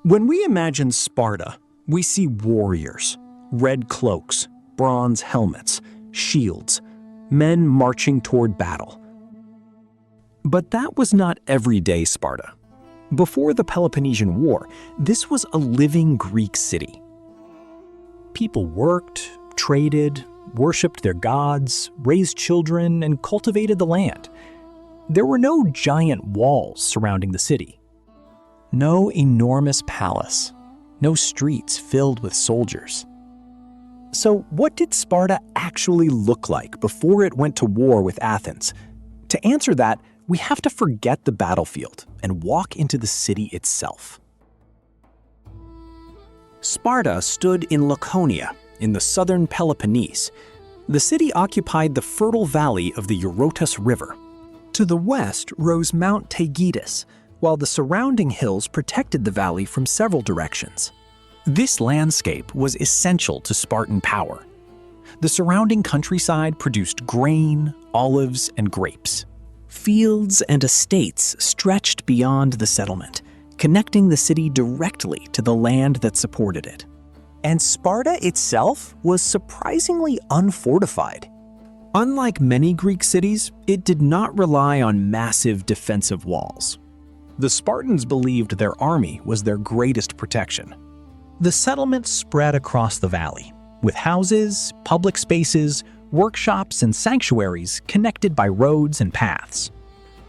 When we imagine Sparta, we see warriors, red cloaks, bronze helmets, shields, men marching toward battle. But that was not everyday Sparta. Before the Peloponnesian War, this was a living Greek city. People worked, traded, worshipped their gods, raised children, and cultivated the land. There were no giant walls surrounding the city. No enormous palace. No streets filled with soldiers. So what did Sparta actually look like before it went to war with Athens? To answer that, we have to forget the battlefield and walk into the city itself. Sparta stood in Laconia, in the southern Peloponnese. The city occupied the fertile valley of the Eurotas River. To the west rose Mount Taygetus, while the surrounding hills protected the valley from several directions. This landscape was essential to Spartan power. The surrounding countryside produced grain, olives, and grapes. Fields and estates stretched beyond the settlement, connecting the city directly to the land that supported it. And Sparta itself was surprisingly unfortified. Unlike many Greek cities, it did not rely on massive defensive walls. The Spartans believed their army was their greatest protection. The settlement spread across the valley, with houses, public spaces, workshops, and sanctuaries connected by roads and paths.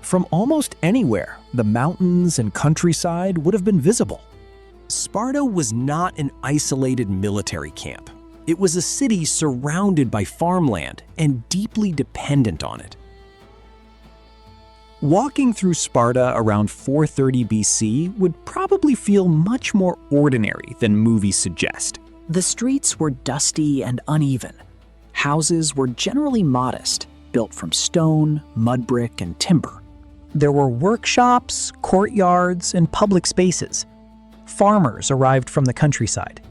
From almost anywhere, the mountains and countryside would have been visible. Sparta was not an isolated military camp. It was a city surrounded by farmland and deeply dependent on it. Walking through Sparta around 430 BC would probably feel much more ordinary than movies suggest. The streets were dusty and uneven. Houses were generally modest, built from stone, mud brick, and timber. There were workshops, courtyards, and public spaces. Farmers arrived from the countryside.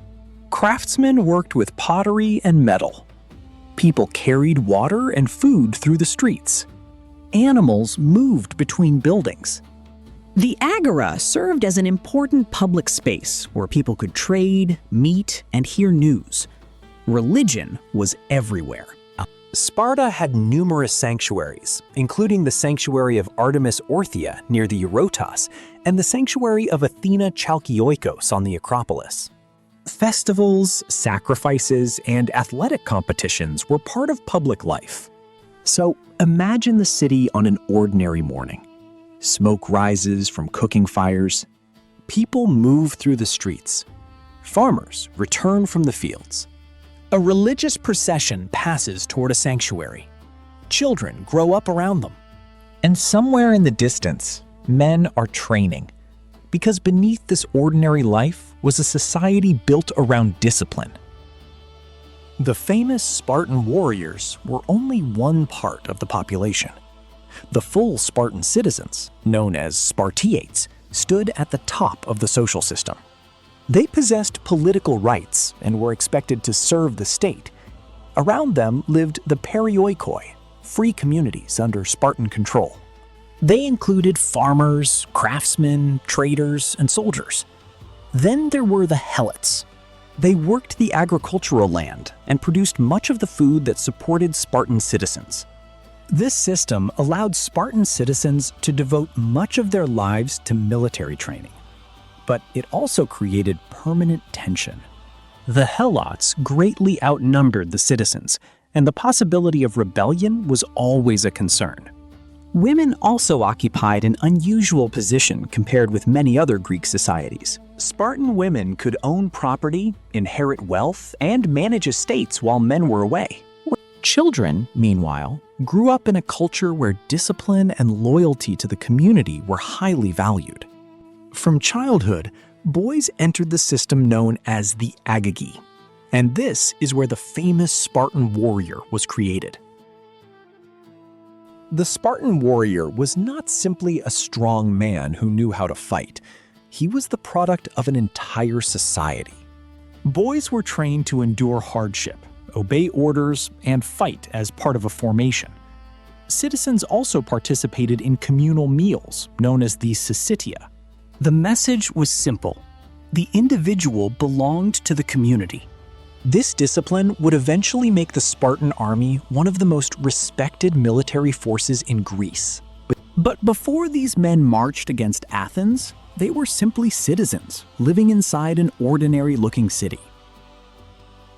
Craftsmen worked with pottery and metal. People carried water and food through the streets. Animals moved between buildings. The agora served as an important public space where people could trade, meet, and hear news. Religion was everywhere. Sparta had numerous sanctuaries, including the sanctuary of Artemis Orthia near the Eurotas and the sanctuary of Athena Chalkioikos on the Acropolis. Festivals, sacrifices, and athletic competitions were part of public life. So imagine the city on an ordinary morning. Smoke rises from cooking fires. People move through the streets. Farmers return from the fields. A religious procession passes toward a sanctuary. Children grow up around them. And somewhere in the distance, men are training. Because beneath this ordinary life was a society built around discipline. The famous Spartan warriors were only one part of the population. The full Spartan citizens, known as Spartiates, stood at the top of the social system. They possessed political rights and were expected to serve the state. Around them lived the perioikoi, free communities under Spartan control. They included farmers, craftsmen, traders, and soldiers. Then there were the helots. They worked the agricultural land and produced much of the food that supported Spartan citizens. This system allowed Spartan citizens to devote much of their lives to military training. But it also created permanent tension. The helots greatly outnumbered the citizens, and the possibility of rebellion was always a concern. Women also occupied an unusual position compared with many other Greek societies. Spartan women could own property, inherit wealth, and manage estates while men were away. Children, meanwhile, grew up in a culture where discipline and loyalty to the community were highly valued. From childhood, boys entered the system known as the agagi, and this is where the famous Spartan warrior was created. The Spartan warrior was not simply a strong man who knew how to fight. He was the product of an entire society. Boys were trained to endure hardship, obey orders, and fight as part of a formation. Citizens also participated in communal meals, known as the syssitia. The message was simple: The individual belonged to the community. This discipline would eventually make the Spartan army one of the most respected military forces in Greece. But before these men marched against Athens, they were simply citizens living inside an ordinary-looking city.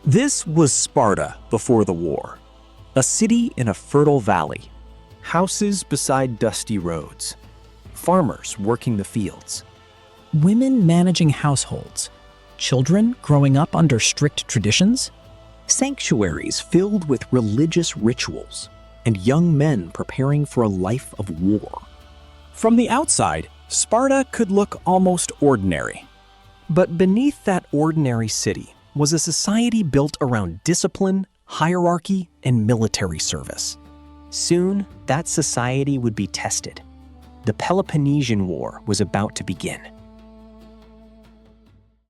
This was Sparta before the war, a city in a fertile valley. Houses beside dusty roads, farmers working the fields, women managing households, children growing up under strict traditions, sanctuaries filled with religious rituals, and young men preparing for a life of war. From the outside, Sparta could look almost ordinary. But beneath that ordinary city was a society built around discipline, hierarchy, and military service. Soon, that society would be tested. The Peloponnesian War was about to begin.